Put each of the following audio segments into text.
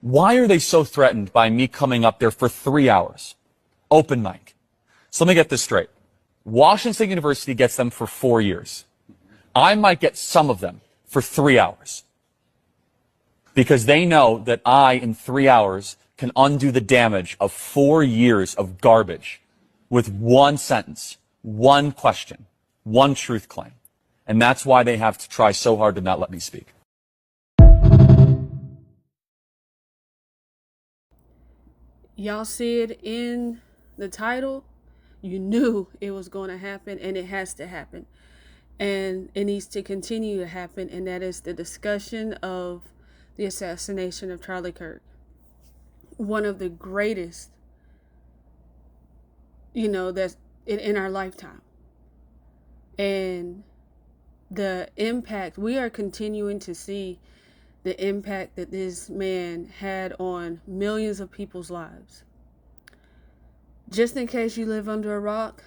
Why are they so threatened by me coming up there for 3 hours? Open mic. So let me get this straight. Washington State University gets them for 4 years. I might get some of them for 3 hours. Because they know that I, in 3 hours, can undo the damage of 4 years of garbage with one sentence, one question, one truth claim. And that's why they have to try so hard to not let me speak. Y'all see it in the title. You knew it was going to happen, and it has to happen. And it needs to continue to happen, and that is the discussion of the assassination of Charlie Kirk. One of the greatest, that's in our lifetime. And the impact, we are continuing to see the impact that this man had on millions of people's lives. Just in case you live under a rock,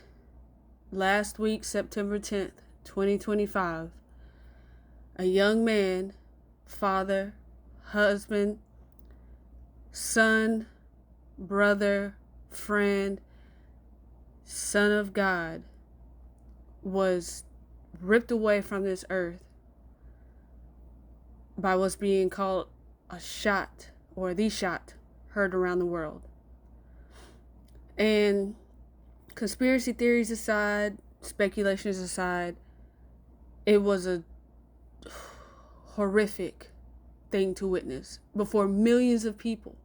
last week, September 10th, 2025, a young man, father, husband, son, brother, friend, son of God, was ripped away from this earth by what's being called a shot, or the shot heard around the world. And conspiracy theories aside, speculations aside, it was a horrific thing to witness before millions of people.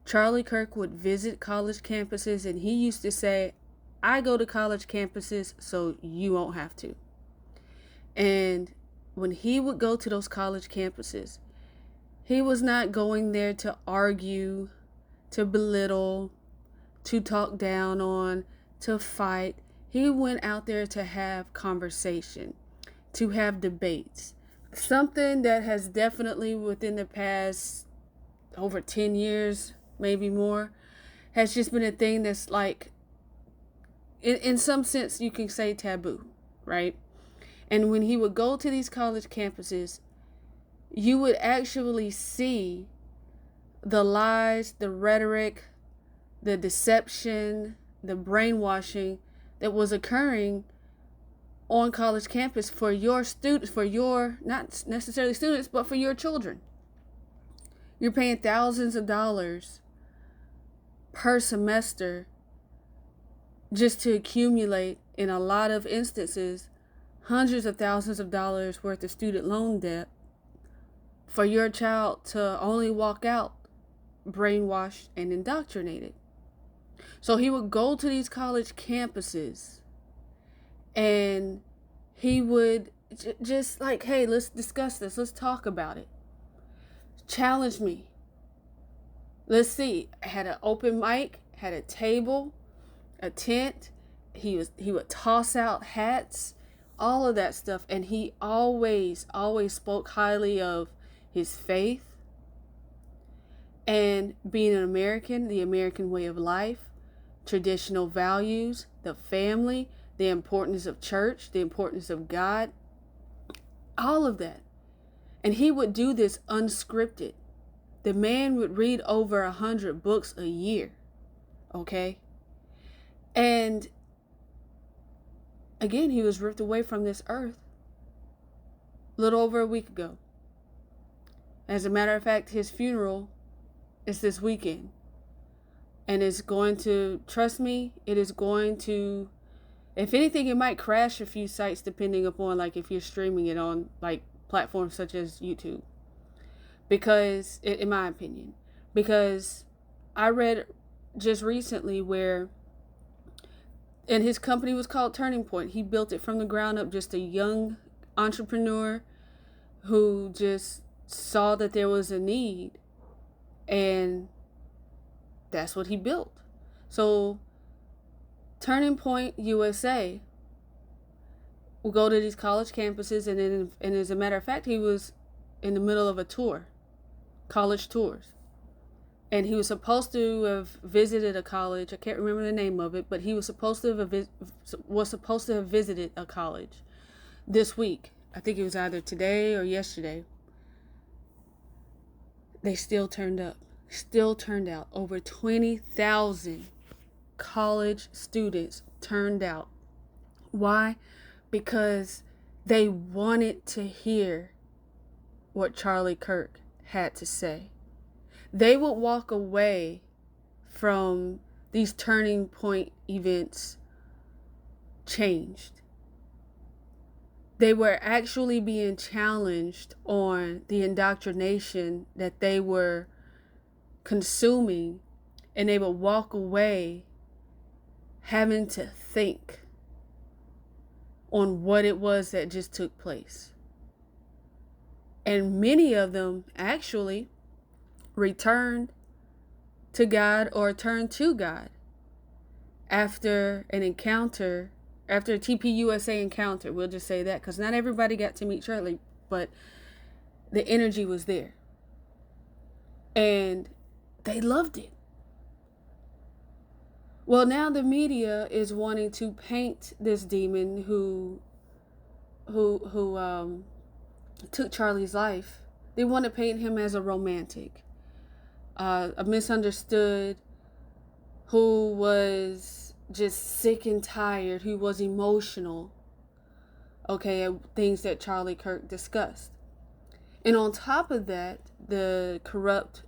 Charlie Kirk would visit college campuses, and he used to say, I go to college campuses so you won't have to. And when he would go to those college campuses, he was not going there to argue, to belittle, to talk down on, to fight. He went out there to have conversation, to have debates. Something that has definitely within the past over 10 years, maybe more, has just been a thing that's like, in some sense, you can say taboo, right? And when he would go to these college campuses, you would actually see the lies, the rhetoric, the deception, the brainwashing that was occurring on college campus for your students, for your, not necessarily students, but for your children. You're paying thousands of dollars per semester just to accumulate, in a lot of instances, hundreds of thousands of dollars worth of student loan debt for your child to only walk out brainwashed and indoctrinated. So he would go to these college campuses and he would just like, hey, let's discuss this. Let's talk about it. Challenge me. Let's see. I had an open mic, had a table, a tent. He would toss out hats, all of that stuff. And he always spoke highly of his faith and being an American, the American way of life, traditional values, the family, the importance of church, the importance of God, all of that. And he would do this unscripted. The man would read over 100 books a year. Okay? And again, he was ripped away from this earth a little over a week ago. As a matter of fact, his funeral is this weekend. And it's going to, trust me, it is going to, if anything, it might crash a few sites depending upon like if you're streaming it on like platforms such as YouTube. Because, in my opinion, because I read just recently where, and his company was called Turning Point. He built it from the ground up, just a young entrepreneur who just saw that there was a need, and that's what he built. So Turning Point USA will go to these college campuses, and as a matter of fact, he was in the middle of a tour, college tours. And he was supposed to have visited a college. I can't remember the name of it, but he was supposed to have visited a college this week. I think it was either today or yesterday. they still turned up, still turned out. Over 20,000 college students turned out. Why? Because they wanted to hear what Charlie Kirk had to say. They would walk away from these turning point events changed. They were actually being challenged on the indoctrination that they were consuming, and they would walk away having to think on what it was that just took place. And many of them actually returned to God or turned to God after an encounter, after a TPUSA encounter. We'll just say that, because not everybody got to meet Charlie, but the energy was there. And they loved it. Well, now the media is wanting to paint this demon who took Charlie's life. They want to paint him as a romantic, a misunderstood, who was just sick and tired, who was emotional, okay, things that Charlie Kirk discussed. And on top of that, the corrupt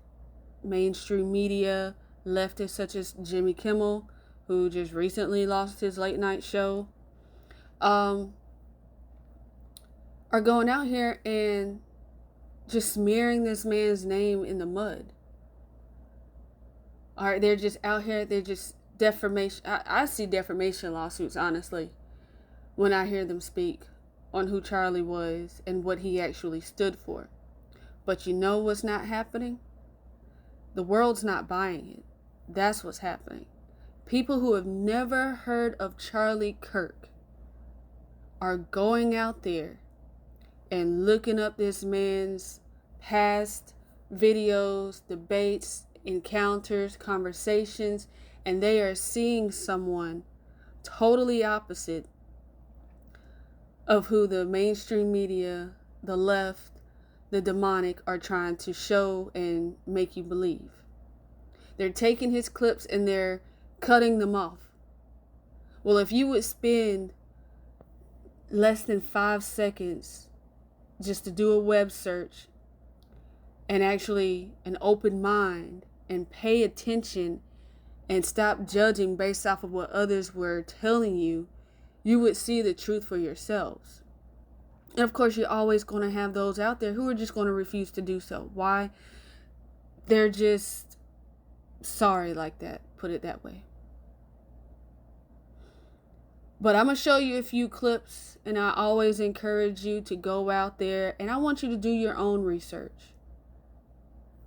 mainstream media, leftists such as Jimmy Kimmel, who just recently lost his late night show, are going out here and just smearing this man's name in the mud. All right, they're just out here, they're just defamation. I see defamation lawsuits, honestly, when I hear them speak on who Charlie was and what he actually stood for. But you know what's not happening? The world's not buying it. That's what's happening. People who have never heard of Charlie Kirk are going out there and looking up this man's past videos, debates, encounters, conversations, and they are seeing someone totally opposite of who the mainstream media, the left, the demonic are trying to show and make you believe. They're taking his clips and they're cutting them off. Well, if you would spend less than 5 seconds just to do a web search and actually an open mind and pay attention and stop judging based off of what others were telling you, you would see the truth for yourselves. And of course, you're always going to have those out there who are just going to refuse to do so. Why? They're just sorry like that, put it that way. But I'm going to show you a few clips, and I always encourage you to go out there, and I want you to do your own research.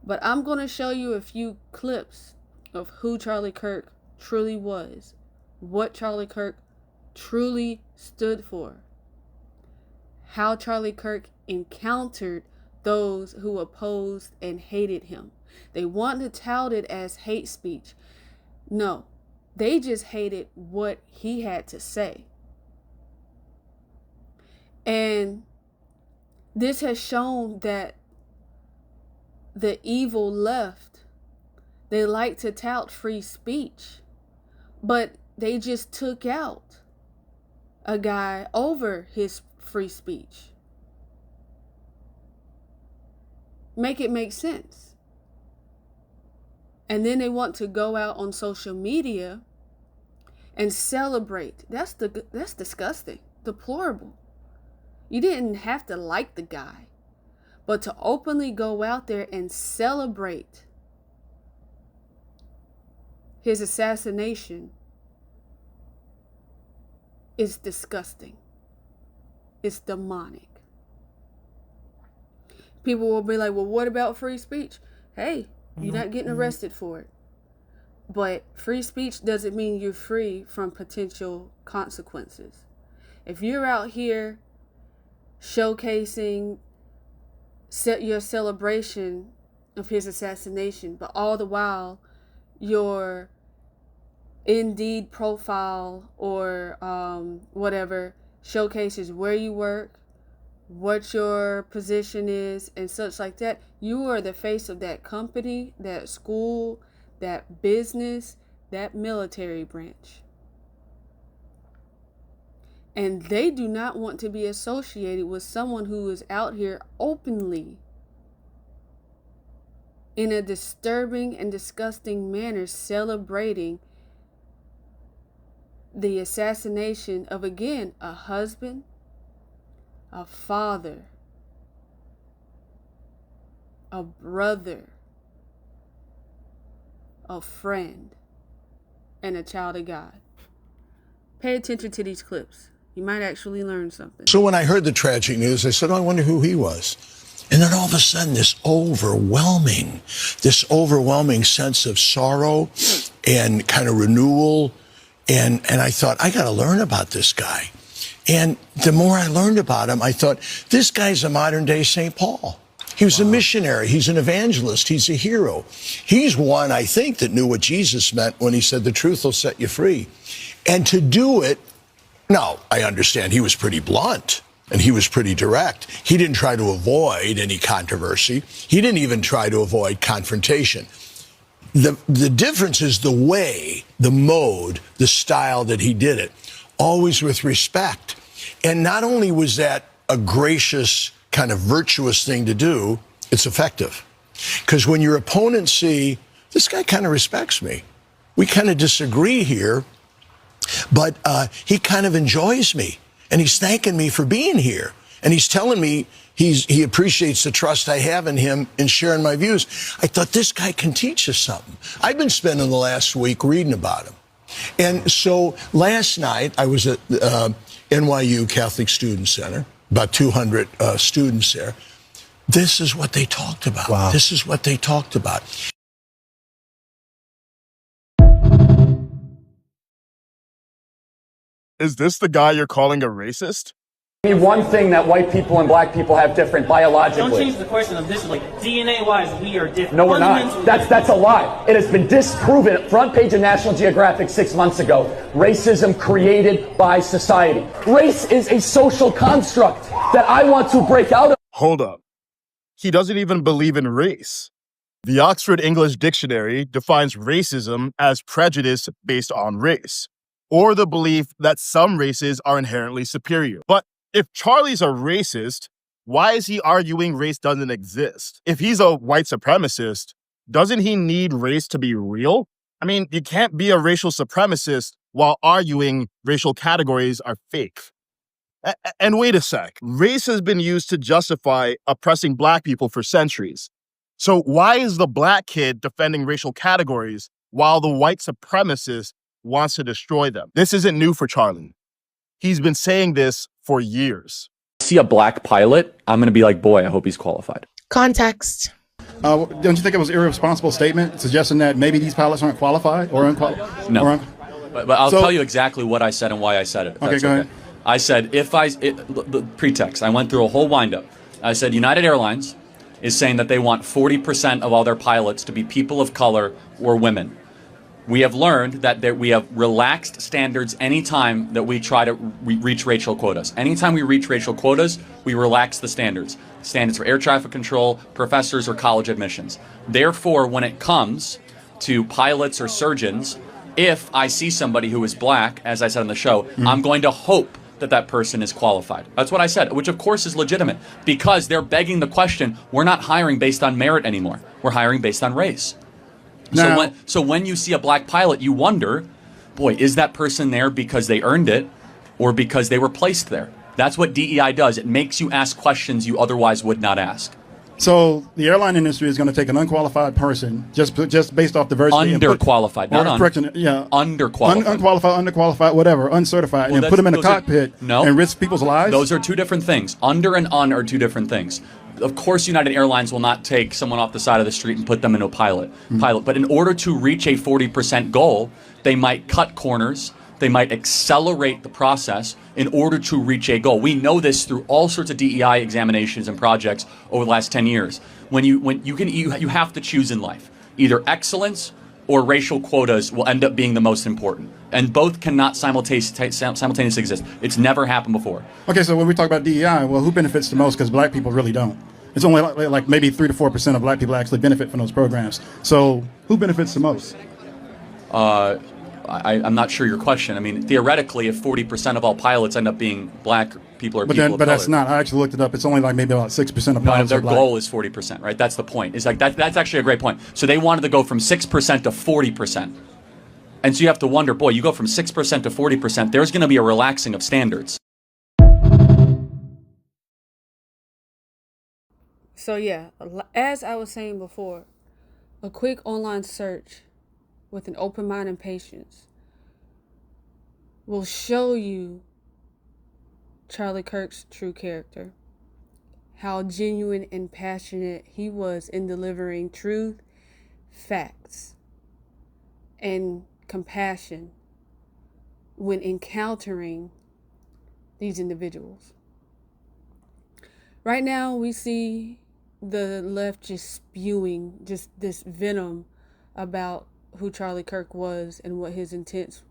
But I'm going to show you a few clips of who Charlie Kirk truly was, what Charlie Kirk truly stood for, how Charlie Kirk encountered those who opposed and hated him. They want to tout it as hate speech. No, they just hated what he had to say. And this has shown that the evil left, they like to tout free speech, but they just took out a guy over his free speech. Make it make sense. And then they want to go out on social media and celebrate. That's disgusting, deplorable. You didn't have to like the guy, but to openly go out there and celebrate his assassination is disgusting. It's demonic. People will be like, well, what about free speech? Hey, you're not getting arrested for it. But free speech doesn't mean you're free from potential consequences. If you're out here showcasing your celebration of his assassination, but all the while your Indeed profile or whatever showcases where you work, what your position is and such like that. You are the face of that company, that school, that business, that military branch. And they do not want to be associated with someone who is out here openly, in a disturbing and disgusting manner, celebrating the assassination of, again, a husband, a father, a brother, a friend, and a child of God. Pay attention to these clips. You might actually learn something. So when I heard the tragic news, I said, oh, I wonder who he was. And then all of a sudden, this overwhelming sense of sorrow and kind of renewal. And I thought, I got to learn about this guy. And the more I learned about him, I thought, this guy's a modern day St. Paul. He was a missionary. He's an evangelist. He's a hero. He's one, I think, that knew what Jesus meant when he said, the truth will set you free. And to do it, now, I understand he was pretty blunt and he was pretty direct. He didn't try to avoid any controversy. He didn't even try to avoid confrontation. The difference is the way, the mode, the style that he did it, always with respect. And not only was that a gracious, kind of virtuous thing to do, it's effective. Because when your opponents see, this guy kind of respects me. We kind of disagree here, but he kind of enjoys me. And he's thanking me for being here. And he's telling me he appreciates the trust I have in him in sharing my views. I thought, this guy can teach us something. I've been spending the last week reading about him. And so last night, I was at NYU Catholic Student Center, about 200 students there. This is what they talked about. Wow. This is what they talked about. Is this the guy you're calling a racist? One thing that white people and black people have different biologically. Don't change the question of this. Like DNA-wise, we are different. No, we're not. That's a lie. It has been disproven. Front page of National Geographic 6 months ago. Racism created by society. Race is a social construct that I want to break out of. Hold up. He doesn't even believe in race. The Oxford English Dictionary defines racism as prejudice based on race, or the belief that some races are inherently superior. But if Charlie's a racist, why is he arguing race doesn't exist? If he's a white supremacist, doesn't he need race to be real? I mean, you can't be a racial supremacist while arguing racial categories are fake. And wait a sec, race has been used to justify oppressing black people for centuries. So why is the black kid defending racial categories while the white supremacist wants to destroy them? This isn't new for Charlie. He's been saying this for years. See a black pilot, I'm going to be like, boy, I hope he's qualified. Context. Don't you think it was an irresponsible statement suggesting that maybe these pilots aren't qualified or unqualified? No. But I'll tell you exactly what I said and why I said it. Okay, go ahead. I said, the pretext, I went through a whole windup. I said, United Airlines is saying that they want 40% of all their pilots to be people of color or women. We have learned that we have relaxed standards anytime that we try to reach racial quotas. Anytime we reach racial quotas, we relax the standards. Standards for air traffic control, professors, or college admissions. Therefore, when it comes to pilots or surgeons, if I see somebody who is black, as I said on the show, I'm going to hope that person is qualified. That's what I said, which of course is legitimate, because they're begging the question, we're not hiring based on merit anymore. We're hiring based on race. So when you see a black pilot, you wonder, boy, is that person there because they earned it or because they were placed there? That's what DEI does. It makes you ask questions you otherwise would not ask. So the airline industry is going to take an unqualified person just based off diversity. Underqualified, Underqualified, whatever, uncertified, and put them in a cockpit and risk people's lives? Those are two different things. Under and un are two different things. Of course, United Airlines will not take someone off the side of the street and put them into a pilot. But in order to reach a 40% goal, they might cut corners. They might accelerate the process in order to reach a goal. We know this through all sorts of DEI examinations and projects over the last 10 years. You have to choose in life, either excellence or racial quotas will end up being the most important. And both cannot simultaneously exist. It's never happened before. Okay, so when we talk about DEI, well, who benefits the most? Because black people really don't. It's only like maybe 3 to 4% of black people actually benefit from those programs. So who benefits the most? I'm not sure your question. I mean, theoretically, if 40% of all pilots end up being black people or people of color. But that's not. I actually looked it up. It's only like maybe about 6% of pilots their are black. goal is 40%, right? That's the point. It's like that's actually a great point. So they wanted to go from 6% to 40%. And so you have to wonder, boy, you go from 6% to 40%, there's going to be a relaxing of standards. So yeah, as I was saying before, a quick online search with an open mind and patience will show you Charlie Kirk's true character, how genuine and passionate he was in delivering truth, facts, and compassion when encountering these individuals. Right now, we see the left just spewing just this venom about who Charlie Kirk was and what his intent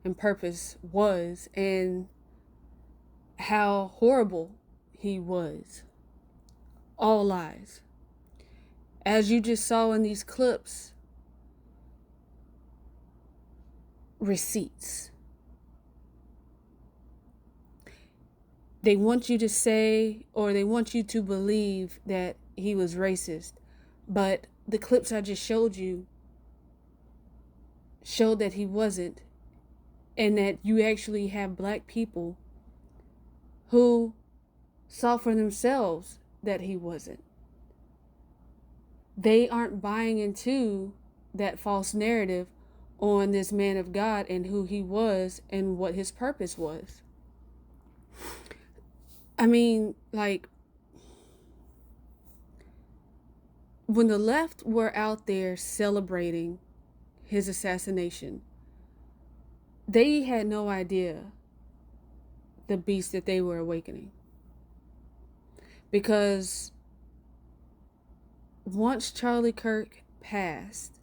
and purpose was and how horrible he was. All lies. As you just saw in these clips, receipts. They want you to say, or they want you to believe that he was racist, but the clips I just showed you showed that he wasn't, and that you actually have black people who saw for themselves that he wasn't. They aren't buying into that false narrative on this man of God and who he was and what his purpose was. I mean, like, when the left were out there celebrating his assassination, they had no idea the beast that they were awakening. Because once Charlie Kirk passed,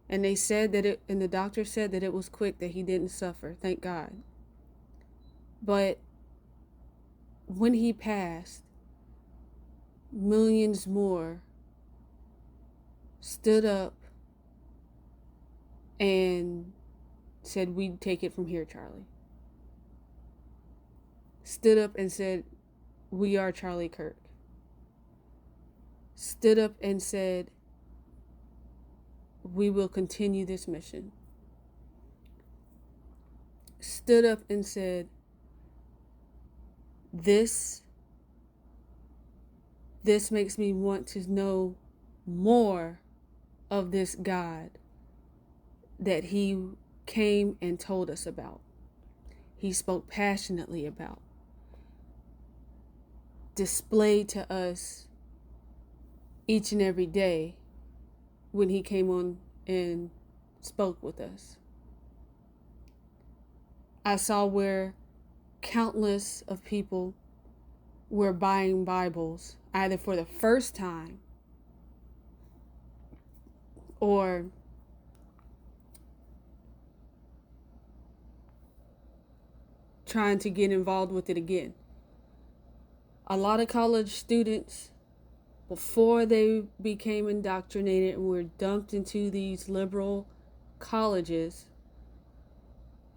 and they said that and the doctor said that it was quick, that he didn't suffer, thank God. But when he passed, millions more stood up and said, "We'd take it from here, Charlie." Stood up and said, "We are Charlie Kirk." Stood up and said, "We will continue this mission." Stood up and said, This makes me want to know more of this God that he came and told us about. He spoke passionately about. Displayed to us each and every day when he came on and spoke with us. I saw where countless of people were buying Bibles either for the first time or trying to get involved with it again. A lot of college students, before they became indoctrinated and were dumped into these liberal colleges,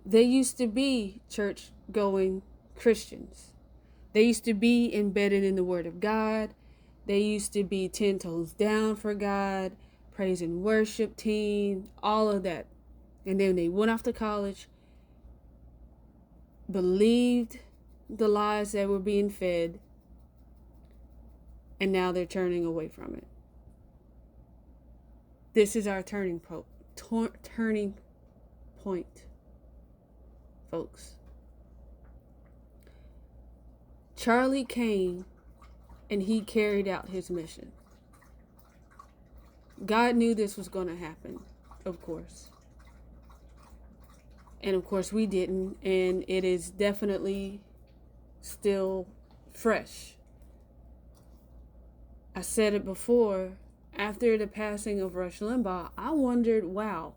they used to be church-going Christians. They used to be embedded in the Word of God. They used to be 10 toes down for God, praise and worship team, all of that. And then they went off to college, believed the lies that were being fed, and now they're turning away from it. This is our turning point, folks. Charlie came and he carried out his mission. God knew this was going to happen, of course. And of course we didn't, and it is definitely still fresh. I said it before, after the passing of Rush Limbaugh, I wondered, wow,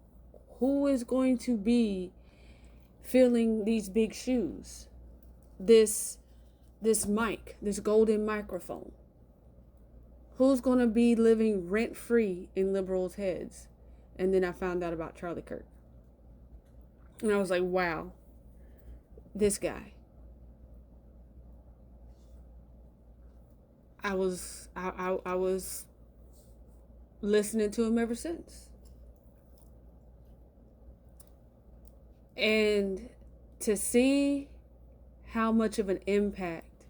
who is going to be filling these big shoes? This mic, this golden microphone. Who's going to be living rent-free in liberals' heads? And then I found out about Charlie Kirk. And I was like, wow, this guy. I was listening to him ever since. And to see how much of an impact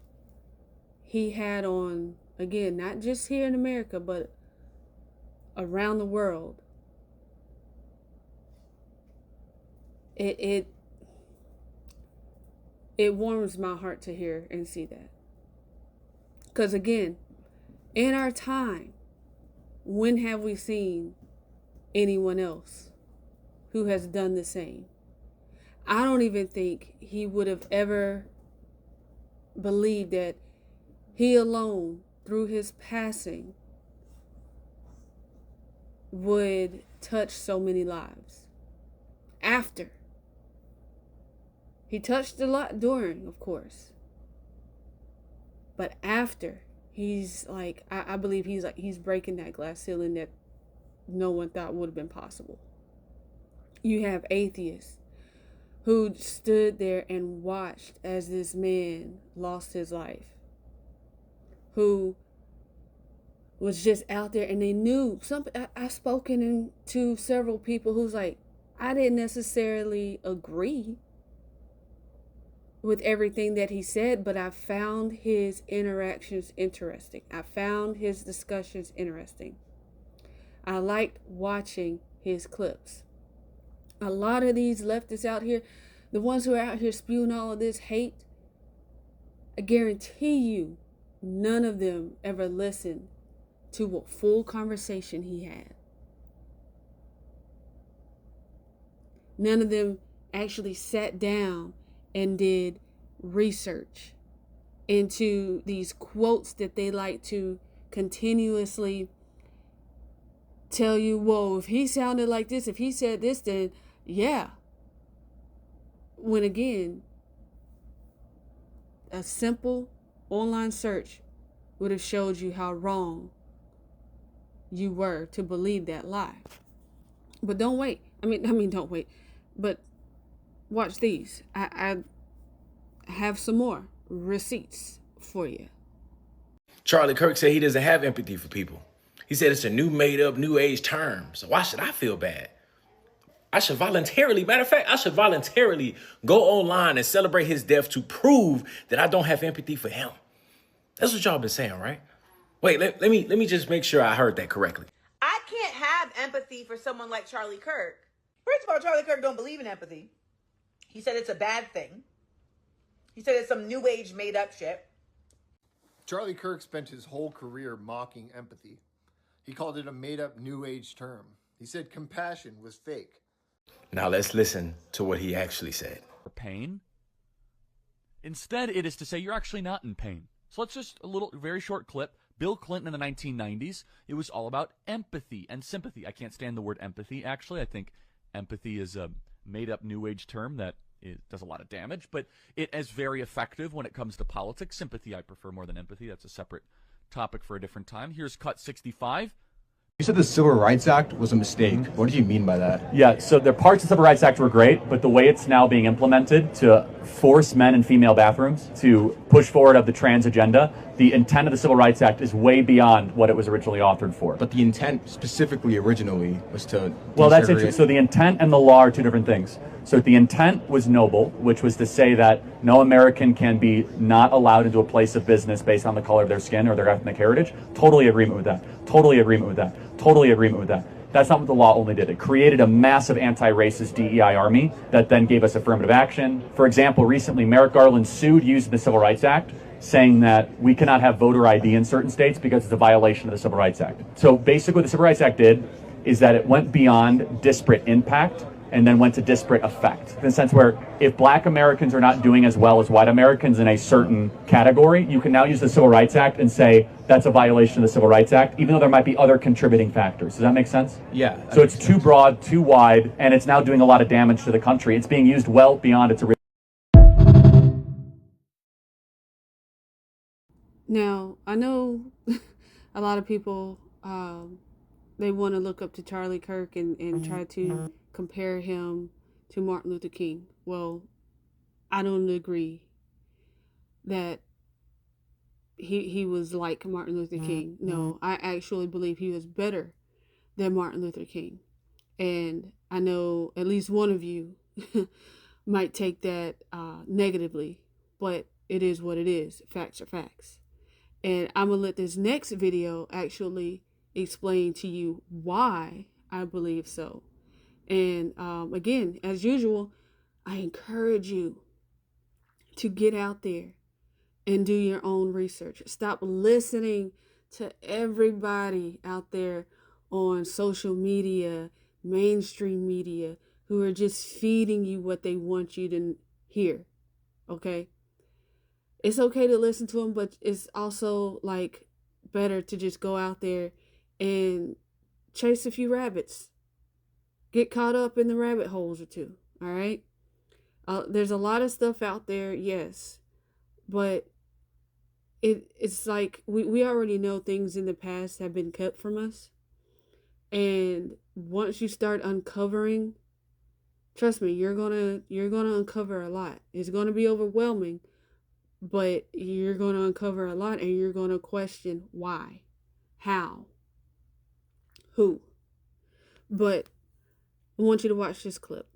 he had on, again, not just here in America, but around the world, it warms my heart to hear and see that. Because again, in our time, when have we seen anyone else who has done the same? I don't even think he would have ever believed that he alone, through his passing, would touch so many lives. After. He touched a lot during, of course. But after, he's like, I believe he's breaking that glass ceiling that no one thought would have been possible. You have atheists who stood there and watched as this man lost his life, who was just out there, and they knew something. I've spoken to several people who's like, I didn't necessarily agree with everything that he said, but I found his interactions interesting. I found his discussions interesting. I liked watching his clips. A lot of these leftists out here, the ones who are out here spewing all of this hate, I guarantee you, none of them ever listened to a full conversation he had. None of them actually sat down and did research into these quotes that they like to continuously tell you, whoa, if he sounded like this, if he said this, then yeah. When again, a simple online search would have showed you how wrong you were to believe that lie. But don't wait. I mean, don't wait. But watch these. I have some more receipts for you. Charlie Kirk said he doesn't have empathy for people. He said it's a new made up new age term. So why should I feel bad? I should voluntarily go online and celebrate his death to prove that I don't have empathy for him. That's what y'all been saying, right? Wait, let me just make sure I heard that correctly. I can't have empathy for someone like Charlie Kirk. First of all, Charlie Kirk don't believe in empathy. He said it's a bad thing. He said it's some new age made up shit. Charlie Kirk spent his whole career mocking empathy. He called it a made up new age term. He said compassion was fake. Now let's listen to what he actually said. Pain. Instead, it is to say you're actually not in pain. So let's just very short clip. Bill Clinton in the 1990s, it was all about empathy and sympathy. I can't stand the word empathy, actually. I think empathy is a made-up new age term that does a lot of damage, but it is very effective when it comes to politics. Sympathy I prefer more than empathy. That's a separate topic for a different time. Here's cut 65. You said the Civil Rights Act was a mistake. What do you mean by that? Yeah, so the parts of the Civil Rights Act were great, but the way it's now being implemented to force men in female bathrooms to push forward of the trans agenda, the intent of the Civil Rights Act is way beyond what it was originally authored for. But the intent specifically originally was to... Well, that's interesting. So the intent and the law are two different things. So the intent was noble, which was to say that no American can be not allowed into a place of business based on the color of their skin or their ethnic heritage. Totally agreement with that. Totally agreement with that. Totally agreement with that. That's not what the law only did. It created a massive anti-racist DEI army that then gave us affirmative action. For example, recently Merrick Garland sued using the Civil Rights Act, saying that we cannot have voter ID in certain states because it's a violation of the Civil Rights Act. So basically what the Civil Rights Act did is that it went beyond disparate impact and then went to disparate effect. In the sense where if black Americans are not doing as well as white Americans in a certain category, you can now use the Civil Rights Act and say that's a violation of the Civil Rights Act, even though there might be other contributing factors. Does that make sense? Yeah. So it's too broad, too wide, and it's now doing a lot of damage to the country. It's being used well beyond its original. Now, I know a lot of people, they want to look up to Charlie Kirk and try to compare him to Martin Luther King. Well, I don't agree that he was like Martin Luther King. No, I actually believe he was better than Martin Luther King. And I know at least one of you might take that negatively, but it is what it is. Facts are facts. And I'm going to let this next video actually explain to you why I believe so. And again, as usual, I encourage you to get out there and do your own research. Stop listening to everybody out there on social media, mainstream media, who are just feeding you what they want you to hear. Okay? It's okay to listen to them, but it's also like better to just go out there and chase a few rabbits. Get caught up in the rabbit holes or two. All right. There's a lot of stuff out there, yes, but it's like we already know things in the past have been kept from us, and once you start uncovering, trust me, you're gonna uncover a lot. It's gonna be overwhelming. But you're going to uncover a lot, and you're going to question why, how, who. But I want you to watch this clip.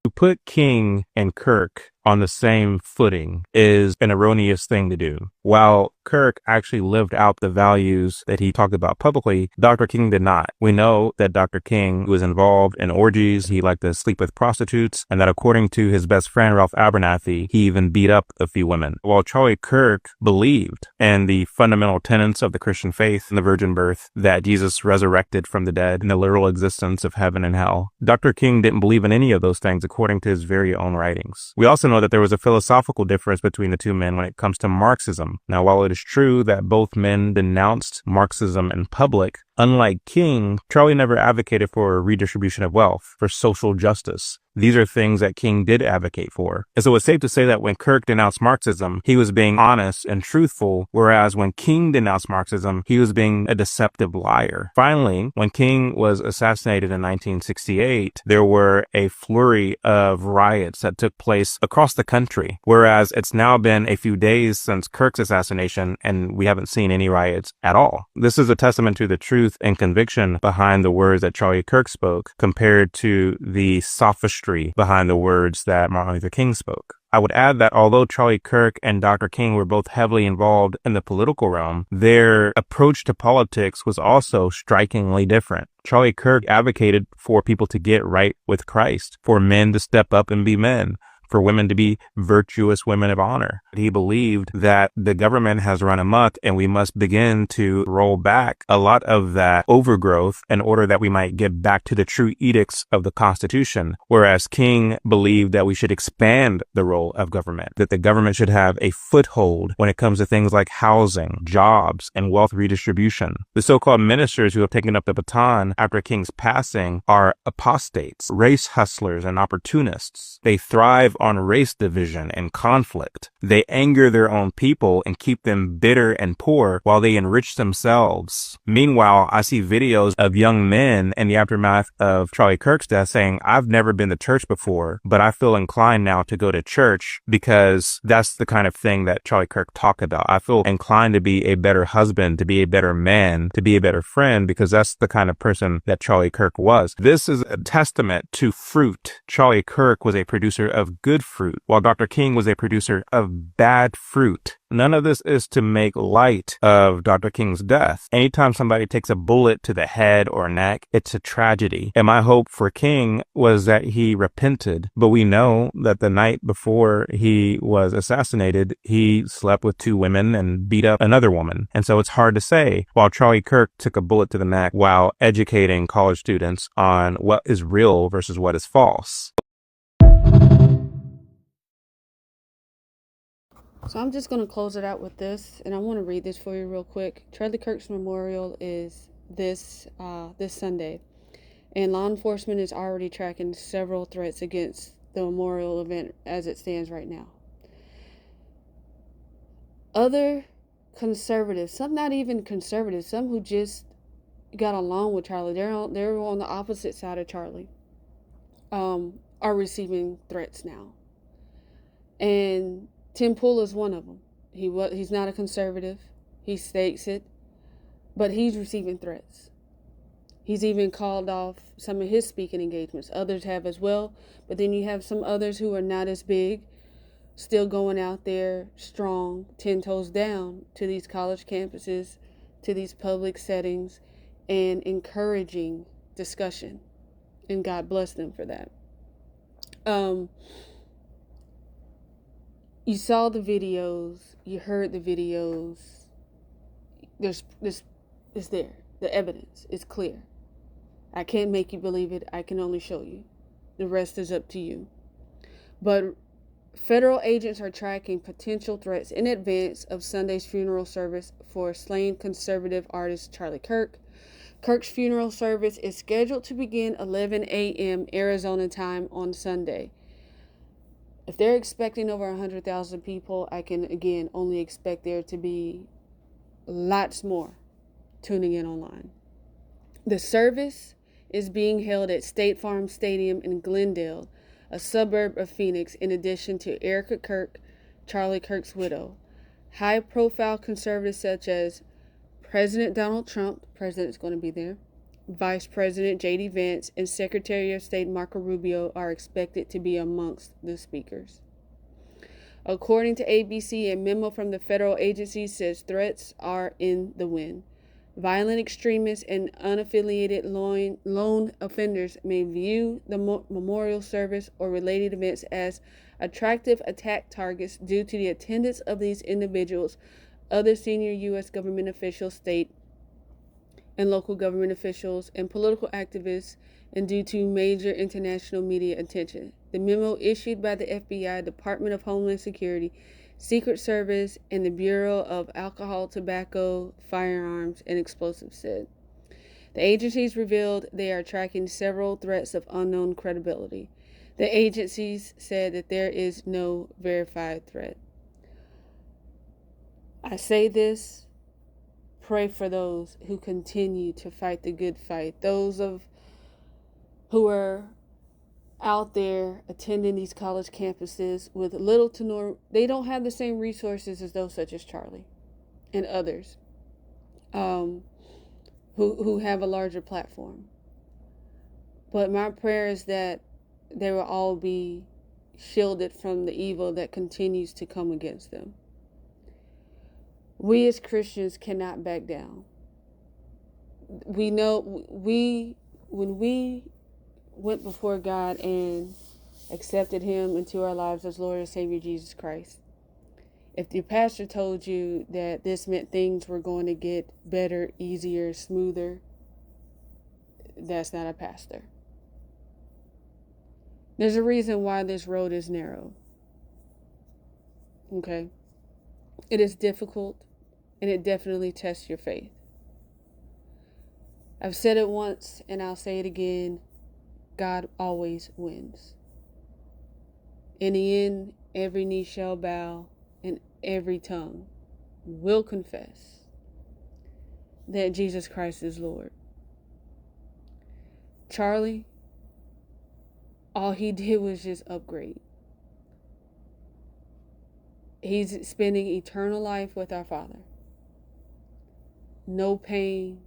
To put King and Kirk on the same footing is an erroneous thing to do. While Kirk actually lived out the values that he talked about publicly, Dr. King did not. We know that Dr. King was involved in orgies. He liked to sleep with prostitutes, and that according to his best friend, Ralph Abernathy, he even beat up a few women. While Charlie Kirk believed in the fundamental tenets of the Christian faith and the virgin birth, that Jesus resurrected from the dead and the literal existence of heaven and hell, Dr. King didn't believe in any of those things according to his very own writings. We also know that there was a philosophical difference between the two men when it comes to Marxism. Now, while it is true that both men denounced Marxism in public, unlike King, Charlie never advocated for a redistribution of wealth, for social justice. These are things that King did advocate for. And so it's safe to say that when Kirk denounced Marxism, he was being honest and truthful, whereas when King denounced Marxism, he was being a deceptive liar. Finally, when King was assassinated in 1968, there were a flurry of riots that took place across the country, whereas it's now been a few days since Kirk's assassination, and we haven't seen any riots at all. This is a testament to the truth and conviction behind the words that Charlie Kirk spoke, compared to the sophistry behind the words that Martin Luther King spoke. I would add that although Charlie Kirk and Dr. King were both heavily involved in the political realm, their approach to politics was also strikingly different. Charlie Kirk advocated for people to get right with Christ, for men to step up and be men, for women to be virtuous women of honor. He believed that the government has run amok and we must begin to roll back a lot of that overgrowth in order that we might get back to the true edicts of the Constitution. Whereas King believed that we should expand the role of government, that the government should have a foothold when it comes to things like housing, jobs, and wealth redistribution. The so-called ministers who have taken up the baton after King's passing are apostates, race hustlers, and opportunists. They thrive on race division and conflict. They anger their own people and keep them bitter and poor while they enrich themselves. Meanwhile, I see videos of young men in the aftermath of Charlie Kirk's death saying, I've never been to church before, but I feel inclined now to go to church because that's the kind of thing that Charlie Kirk talked about. I feel inclined to be a better husband, to be a better man, to be a better friend, because that's the kind of person that Charlie Kirk was. This is a testament to fruit. Charlie Kirk was a producer of good fruit, while Dr. King was a producer of bad fruit. None of this is to make light of Dr. King's death. Anytime somebody takes a bullet to the head or neck, it's a tragedy. And my hope for King was that he repented. But we know that the night before he was assassinated, he slept with 2 women and beat up another woman. And so it's hard to say, while Charlie Kirk took a bullet to the neck while educating college students on what is real versus what is false. So I'm just going to close it out with this, and I want to read this for you real quick. Charlie Kirk's memorial is this Sunday, and law enforcement is already tracking several threats against the memorial event as it stands right now. Other conservatives, some not even conservatives, some who just got along with Charlie, they're on the opposite side of Charlie, are receiving threats now. And Tim Pool is one of them. He's not a conservative. He states it, but he's receiving threats. He's even called off some of his speaking engagements. Others have as well, but then you have some others who are not as big, still going out there strong, 10 toes down to these college campuses, to these public settings, and encouraging discussion. And God bless them for that. You saw the videos, you heard the videos. There's this is there. The evidence is clear. I can't make you believe it. I can only show you. The rest is up to you. But federal agents are tracking potential threats in advance of Sunday's funeral service for slain conservative artist Charlie Kirk. Kirk's funeral service is scheduled to begin 11 a.m. Arizona time on Sunday. If they're expecting over 100,000 people, I can, again, only expect there to be lots more tuning in online. The service is being held at State Farm Stadium in Glendale, a suburb of Phoenix, in addition to Erica Kirk, Charlie Kirk's widow. High-profile conservatives such as President Donald Trump, the president's going to be there, Vice President J.D. Vance, and Secretary of State Marco Rubio are expected to be amongst the speakers. According to ABC, a memo from the federal agency says threats are in the wind. Violent extremists and unaffiliated lone offenders may view the memorial service or related events as attractive attack targets due to the attendance of these individuals, other senior U.S. government officials, state and local government officials, and political activists, and due to major international media attention. The memo issued by the FBI, Department of Homeland Security, Secret Service, and the Bureau of Alcohol, Tobacco, Firearms, and Explosives said. The agencies revealed they are tracking several threats of unknown credibility. The agencies said that there is no verified threat. I say this, pray for those who continue to fight the good fight, those who are out there attending these college campuses with little to no, they don't have the same resources as those such as Charlie and others who have a larger platform. But my prayer is that they will all be shielded from the evil that continues to come against them. We as Christians cannot back down. We know when we went before God and accepted Him into our lives as Lord and Savior Jesus Christ, if your pastor told you that this meant things were going to get better, easier, smoother, that's not a pastor. There's a reason why this road is narrow. Okay? It is difficult, and it definitely tests your faith. I've said it once, and I'll say it again. God always wins. In the end, every knee shall bow, and every tongue will confess that Jesus Christ is Lord. Charlie, all he did was just upgrade. He's spending eternal life with our Father. No pain,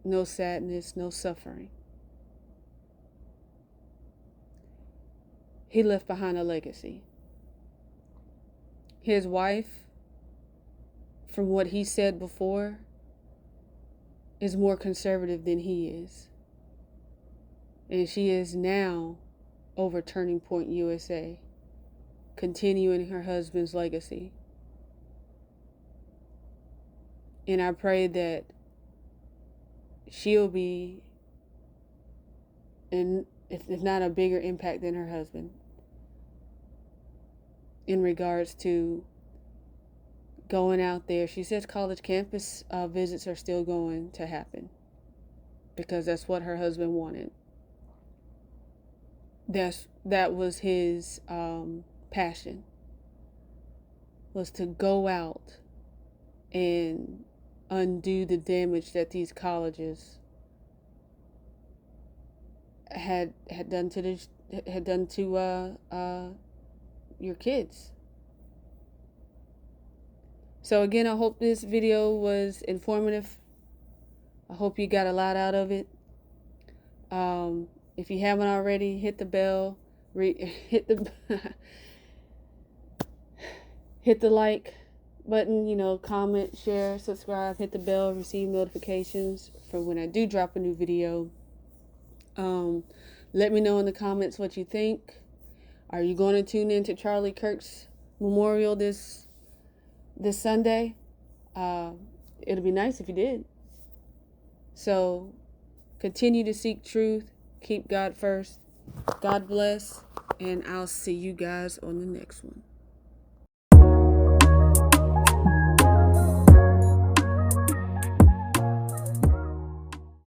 no sadness, no suffering. he left behind a legacy. His wife, from what he said before, is more conservative than he is. And she is now over Turning Point USA, continuing her husband's legacy. And I pray that she'll be, if not a bigger impact than her husband, in regards to going out there. She says college campus visits are still going to happen because that's what her husband wanted. That was his passion, was to go out and undo the damage that these colleges had done to your kids. So again, I hope this video was informative. I hope you got a lot out of it. If you haven't already, hit the bell, hit the hit the like button, comment, share, subscribe, hit the bell, receive notifications for when I do drop a new video. Let me know in the comments what you think. Are you going to tune in to Charlie Kirk's memorial this Sunday? It'll be nice if you did. So continue to seek truth. Keep God first. God bless. And I'll see you guys on the next one.